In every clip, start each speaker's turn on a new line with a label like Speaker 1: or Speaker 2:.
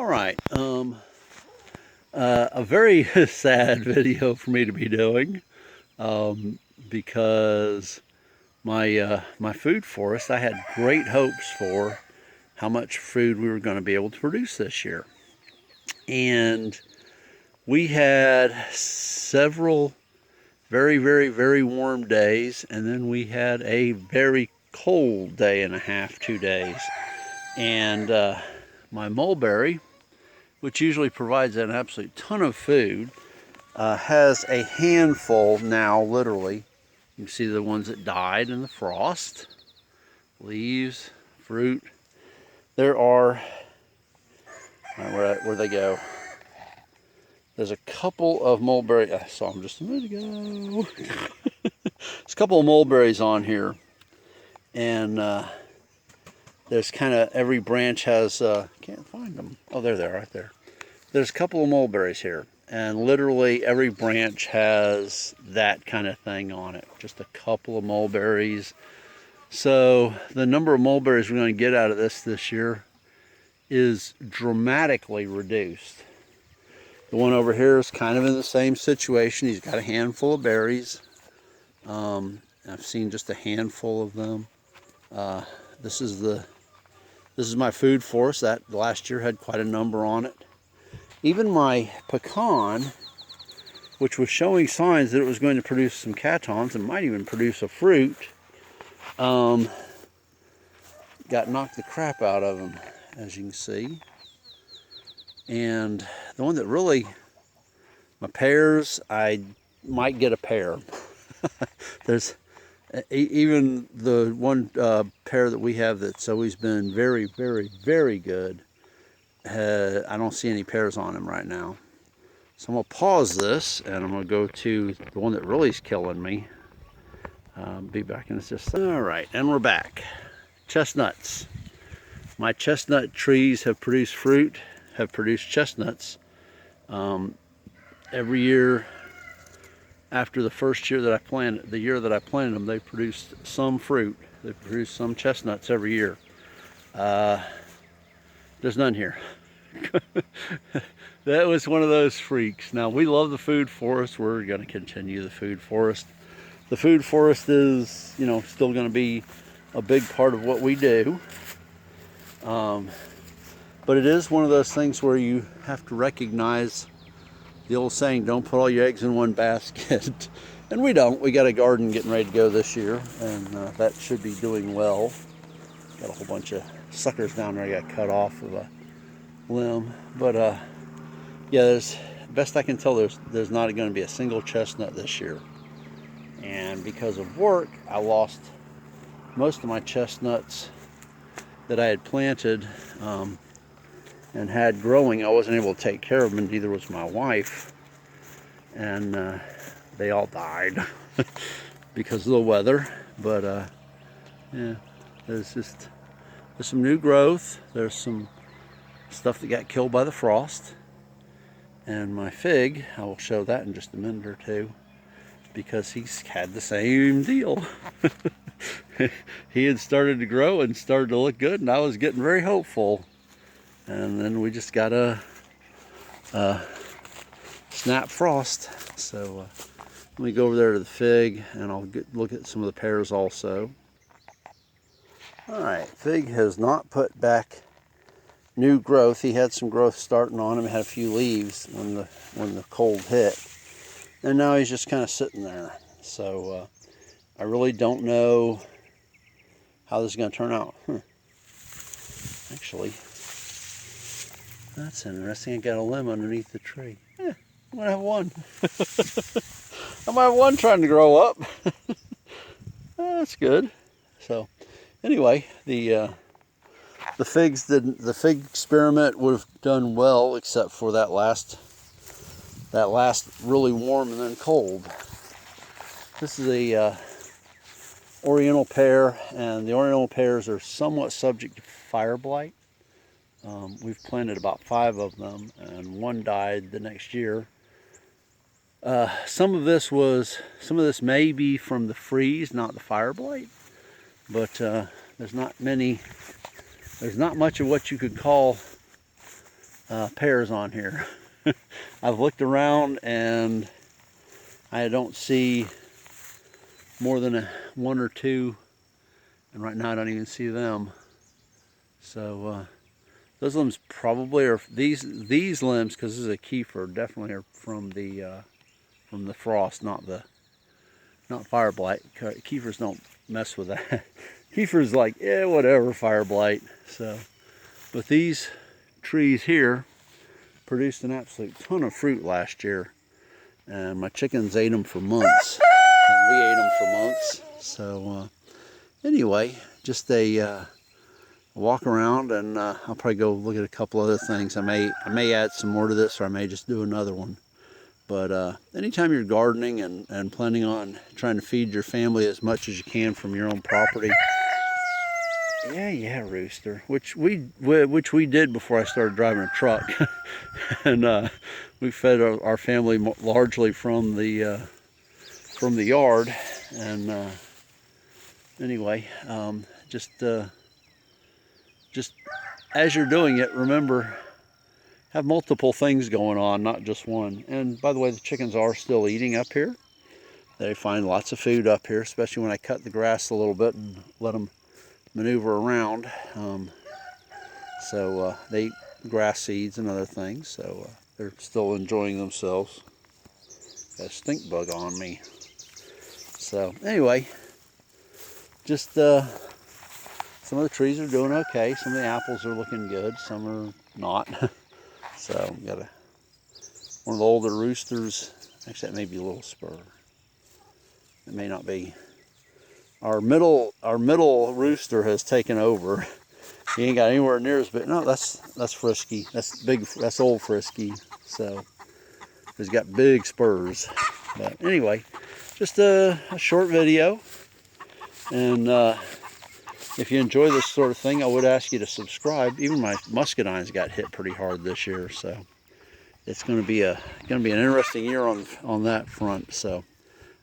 Speaker 1: All right. A very sad video for me to be doing because my food forest, I had great hopes for how much food we were going to be able to produce this year. And we had several very, very, very warm days, and then we had a very cold day and a half, 2 days. And my mulberry, which usually provides an absolute ton of food, has a handful now, literally. You can see the ones that died in the frost. Leaves, fruit. There are, where'd they go? There's a couple of mulberry, I saw them just a minute ago. There's a couple of mulberries on here. And there's kind of, every branch has, can't find them. Oh, there they are, right there. There's a couple of mulberries here. And literally every branch has that kind of thing on it. Just a couple of mulberries. So the number of mulberries we're going to get out of this year is dramatically reduced. The one over here is kind of in the same situation. He's got a handful of berries. I've seen just a handful of them. This is my food forest. That last year had quite a number on it. Even my pecan, which was showing signs that it was going to produce some catons and might even produce a fruit, got knocked the crap out of them, as you can see. And the one that really, my pears, I might get a pear. There's even the one pear that we have that's always been very, very, very good. I don't see any pears on him right now. So I'm going to pause this and I'm going to go to the one that really is killing me. Be back in just a second. All right, and we're back. Chestnuts. My chestnut trees have produced fruit, have produced chestnuts. Every year after the first year that I planted, the year that I planted them, they produced some fruit. They produced some chestnuts every year. There's none here. That was one of those freaks. Now, we love the food forest. We're going to continue the food forest. The food forest is, still going to be a big part of what we do. But it is one of those things where you have to recognize the old saying, don't put all your eggs in one basket. And we don't. We got a garden getting ready to go this year, and that should be doing well. Got a whole bunch of suckers down there I got cut off of a limb. But yeah, best I can tell, there's not going to be a single chestnut this year. And because of work, I lost most of my chestnuts that I had planted and had growing. I wasn't able to take care of them, and neither was my wife. And they all died because of the weather. But yeah, there's some new growth. There's some stuff that got killed by the frost. And my fig, I will show that in just a minute or two, because he's had the same deal. He had started to grow and started to look good, and I was getting very hopeful. And then we just got a snap frost. So let me go over there to the fig, and I'll look at some of the pears also. All right, fig has not put back new growth. He had some growth starting on him. He had a few leaves when the cold hit, and now he's just kind of sitting there. So I really don't know how this is going to turn out. Actually, that's interesting. I got a limb underneath the tree. Yeah, I'm gonna have one. I might have one trying to grow up. That's good. So anyway, the fig experiment would have done well, except for that last really warm and then cold. This is a Oriental pear, and the Oriental pears are somewhat subject to fire blight. We've planted about 5 of them, and one died the next year. Some of this may be from the freeze, not the fire blight, but there's not much of what you could call pairs on here. I've looked around and I don't see more than one or two, and right now I don't even see them. So those limbs probably are these limbs, because this is a Kiefer, definitely are from the frost, not fire blight. Kiefers don't mess with that. Kiefer's like, yeah, whatever, fire blight. So, but these trees here produced an absolute ton of fruit last year, and my chickens ate them for months, and we ate them for months. So anyway, just a walk around, and I'll probably go look at a couple other things. I may add some more to this, or I may just do another one. But anytime you're gardening and planning on trying to feed your family as much as you can from your own property, yeah, Rooster, which we did before I started driving a truck, and we fed our family largely from the yard. And anyway, just as you're doing it, remember, have multiple things going on, not just one. And by the way, the chickens are still eating up here. They find lots of food up here, especially when I cut the grass a little bit and let them maneuver around. So they eat grass seeds and other things, so they're still enjoying themselves. Got a stink bug on me. So anyway, just some of the trees are doing okay. Some of the apples are looking good, some are not. So got one of the older roosters. Actually, that may be a little spur. It may not be. Our middle rooster has taken over. He ain't got anywhere near as big. No, that's Frisky. That's big. That's old Frisky. So he's got big spurs. But anyway, just a short video. And if you enjoy this sort of thing, I would ask you to subscribe. Even my muscadines got hit pretty hard this year, so it's going to be an interesting year on that front. So,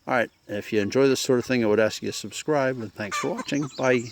Speaker 1: all right, if you enjoy this sort of thing, I would ask you to subscribe. And thanks for watching. Bye.